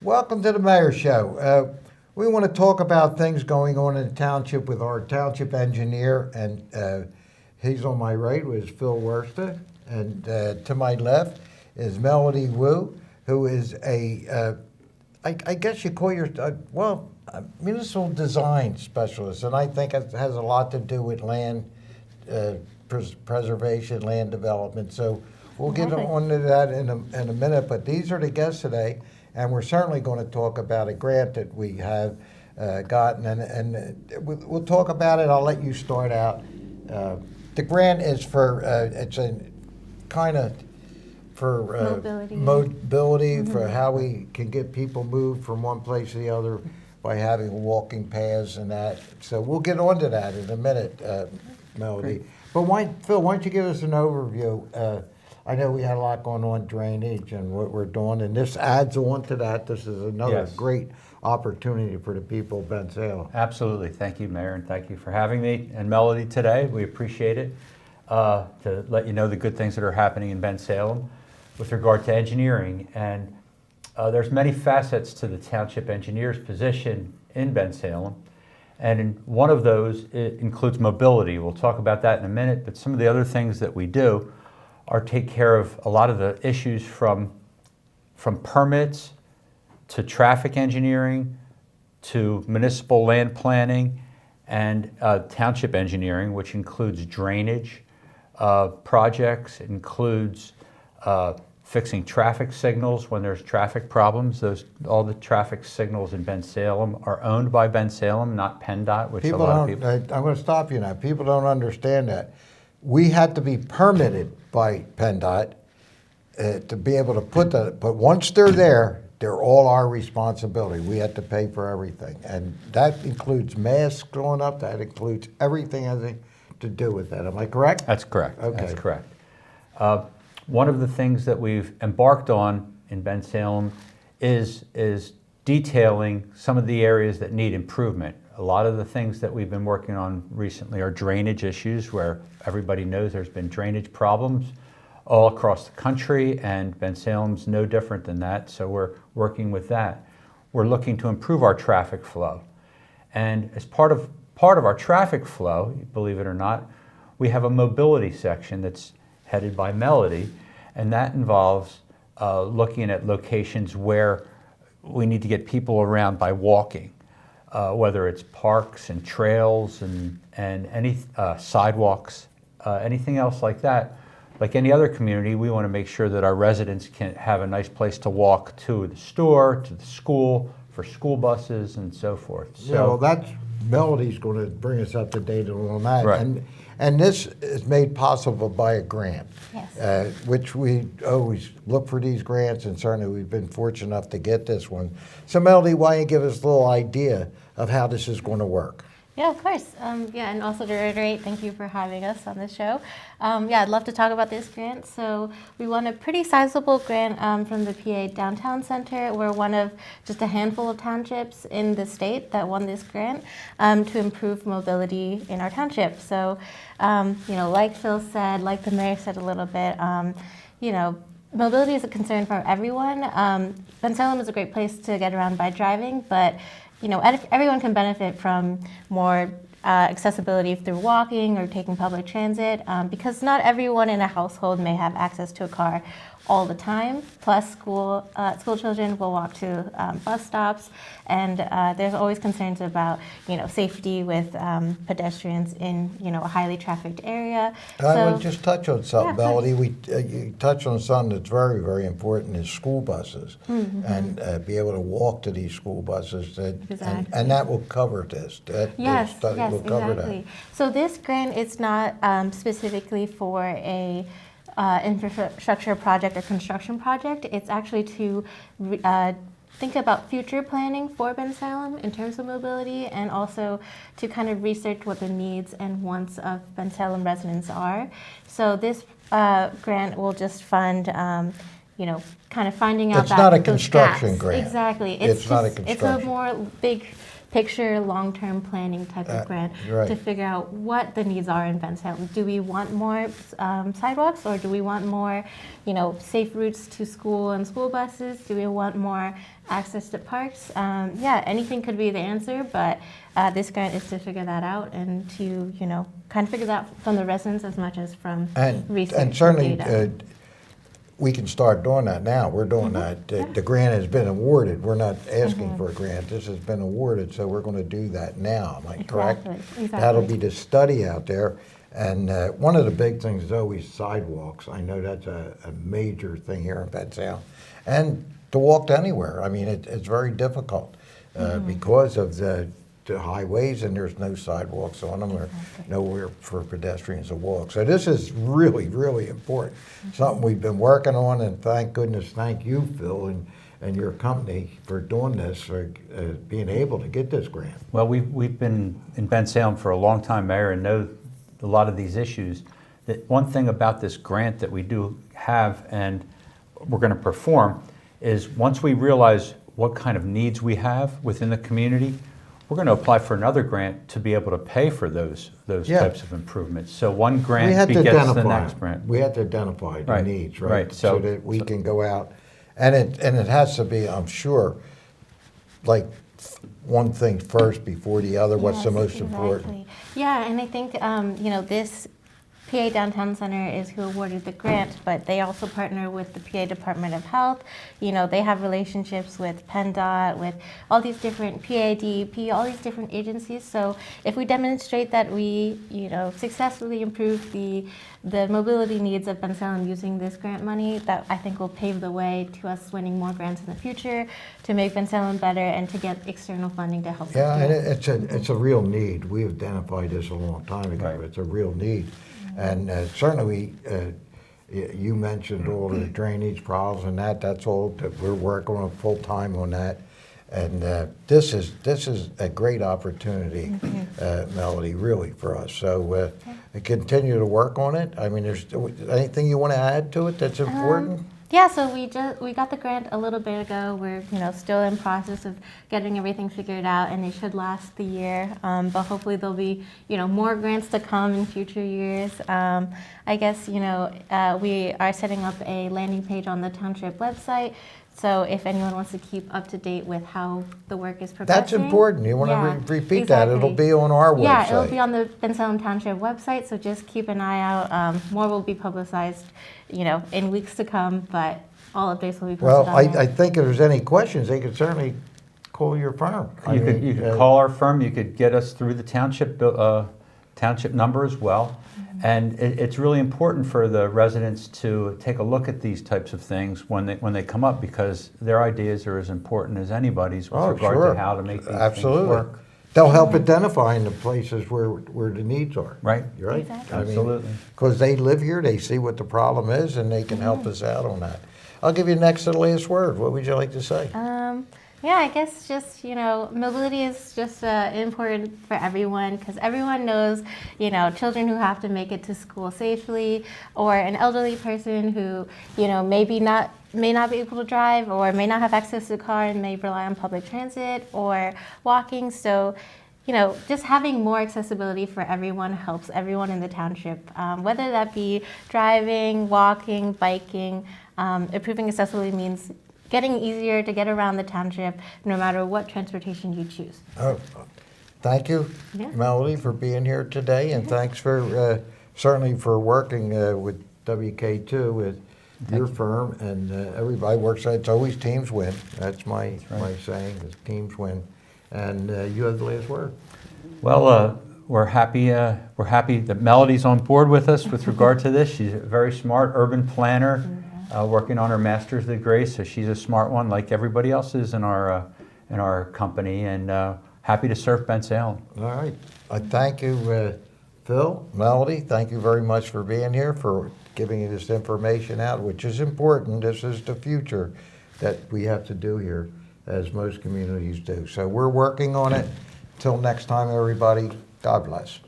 Welcome to the Mayor Show. We want to talk about things going on in the township with our township engineer, and he's on my right was Phil Wursta, and to my left is Melody Wu, who is I guess you call your, municipal design specialist, and I think it has a lot to do with land preservation, land development. So we'll get on to that in a minute, but these are the guests today, and we're certainly going to talk about a grant that we have gotten, and we'll talk about it. I'll let you start out. The grant is for, it's a kind of for mobility for how we can get people moved from one place to the other by having walking paths and that. So we'll get on to that in a minute, Melody. Great. But Phil, why don't you give us an overview? I know we had a lot going on, drainage and what we're doing, and this adds on to that. This is another great opportunity for the people of Bensalem. Absolutely. Thank you, Mayor, and thank you for having me and Melody today. We appreciate it, to let you know the good things that are happening in Bensalem with regard to engineering. And there's many facets to the township engineer's position in Bensalem. And one of those, it includes mobility. We'll talk about that in a minute, but some of the other things that we do are take care of a lot of the issues from permits to traffic engineering to municipal land planning and township engineering, which includes drainage projects, it includes fixing traffic signals when there's traffic problems. All the traffic signals in Bensalem are owned by Bensalem, not PennDOT, which a lot of people... I'm going to stop you now. People don't understand that. We had to be permitted by PennDOT to be able to put that, but once they're there, they're all our responsibility. We have to pay for everything. And that includes masks going up, that includes everything having to do with that. Am I correct? That's correct. Okay. That's correct. One of the things that we've embarked on in Bensalem is detailing some of the areas that need improvement. A lot of the things that we've been working on recently are drainage issues, where everybody knows there's been drainage problems all across the country, and Bensalem's no different than that, so we're working with that. We're looking to improve our traffic flow. And as part of our traffic flow, believe it or not, we have a mobility section that's headed by Melody, and that involves looking at locations where we need to get people around by walking, whether it's parks and trails and any sidewalks, anything else like that. Like any other community, we want to make sure that our residents can have a nice place to walk to the store, to the school, for school buses and so forth. So, yeah, well, that's Melody's going to bring us up to date on that. Right. And this is made possible by a grant, yes. Which we always look for these grants, and certainly we've been fortunate enough to get this one. So Melody, why don't you give us a little idea of how this is going to work? Yeah, of course. And also to reiterate, thank you for having us on this show. I'd love to talk about this grant. So we won a pretty sizable grant from the PA Downtown Center. We're one of just a handful of townships in the state that won this grant to improve mobility in our township. So, like Phil said, like the mayor said a little bit, mobility is a concern for everyone. Bensalem is a great place to get around by driving, but everyone can benefit from more accessibility through walking or taking public transit, because not everyone in a household may have access to a car all the time. Plus, school children will walk to bus stops, and there's always concerns about safety with pedestrians in a highly trafficked area. I would just touch on something, Melody. You touched on something that's very, very important: is school buses, and be able to walk to these school buses. Exactly. And that will cover this. Yes, will cover exactly. That. So this grant is not specifically for a infrastructure project or construction project. It's actually to think about future planning for Bensalem in terms of mobility, and also to kind of research what the needs and wants of Bensalem residents are. So this grant will just fund, kind of finding out it's not a those construction gaps. Grant. Exactly. It's not a construction. It's a more big picture long-term planning type of grant right. to figure out what the needs are in Bensalem. Do we want more sidewalks, or do we want more, safe routes to school and school buses? Do we want more access to parks? Yeah, anything could be the answer, but this grant is to figure that out and to, kind of figure that out from the residents as much as from research And certainly, data. we can start doing that now. We're doing that. The grant has been awarded. We're not asking for a grant. This has been awarded, so we're going to do that now. Am I correct? Exactly. That'll be the study out there. And one of the big things is always sidewalks. I know that's a major thing here in Bensalem. And to walk to anywhere. I mean, it's very difficult because of the highways, and there's no sidewalks on them or nowhere for pedestrians to walk. So this is really, really important. Something we've been working on, and thank goodness, thank you, Phil, and your company for doing this, for being able to get this grant. Well, we've been in Bensalem for a long time, Mayor, and know a lot of these issues. That one thing about this grant that we do have and we're going to perform is once we realize what kind of needs we have within the community, we're going to apply for another grant to be able to pay for those types of improvements. So one grant begets the next grant. We have to identify the needs, right? Right. So that we can go out, and it has to be, I'm sure, like one thing first before the other. What's the most important? Yeah, and I think this PA Downtown Center is who awarded the grant, but they also partner with the PA Department of Health. They have relationships with PennDOT, with all these different PADP, all these different agencies. So if we demonstrate that we, successfully improve the mobility needs of Bensalem using this grant money, that I think will pave the way to us winning more grants in the future, to make Bensalem better, and to get external funding to help us Yeah, do and it's a real need. We identified this a long time ago. Right. It's a real need. And certainly, you mentioned all the drainage problems and that's all that we're working on full time on that. And this is a great opportunity, Melody, really for us. So continue to work on it. I mean, there's anything you want to add to it that's important? Yeah, so we got the grant a little bit ago. We're still in process of getting everything figured out, and it should last the year. But hopefully there'll be more grants to come in future years. I guess we are setting up a landing page on the township website. So if anyone wants to keep up to date with how the work is progressing. That's important. You want to repeat exactly. that. It'll be on our website. Yeah, it'll be on the Bensalem Township website, so just keep an eye out. More will be publicized, in weeks to come, but all updates will be posted Well, on there. I think if there's any questions, they could certainly call your firm. You could call our firm. You could get us through the township number as well. And it's really important for the residents to take a look at these types of things when they come up, because their ideas are as important as anybody's with regard to how to make these things work. They'll help identifying the places where the needs are. Right. You're right. Exactly. Absolutely. Because they live here, they see what the problem is, and they can help us out on that. I'll give you next to the last word. What would you like to say? Yeah, I guess just, mobility is just important for everyone, because everyone knows, children who have to make it to school safely, or an elderly person who, may not be able to drive, or may not have access to a car and may rely on public transit or walking. So, just having more accessibility for everyone helps everyone in the township, whether that be driving, walking, biking. Improving accessibility means getting easier to get around the township, no matter what transportation you choose. Oh, thank you, Melody, for being here today, and thanks for certainly for working with WK2 with your firm, and everybody works. It's always teams win. That's my saying. Is teams win, and you have the last word. Well, we're happy that Melody's on board with us with regard to this. She's a very smart urban planner. Working on her master's degree, so she's a smart one, like everybody else is in our company, and happy to serve Bensalem. All right. I thank you, Phil, Melody. Thank you very much for being here, for giving you this information out, which is important. This is the future that we have to do here, as most communities do. So we're working on it. Till next time, everybody, God bless.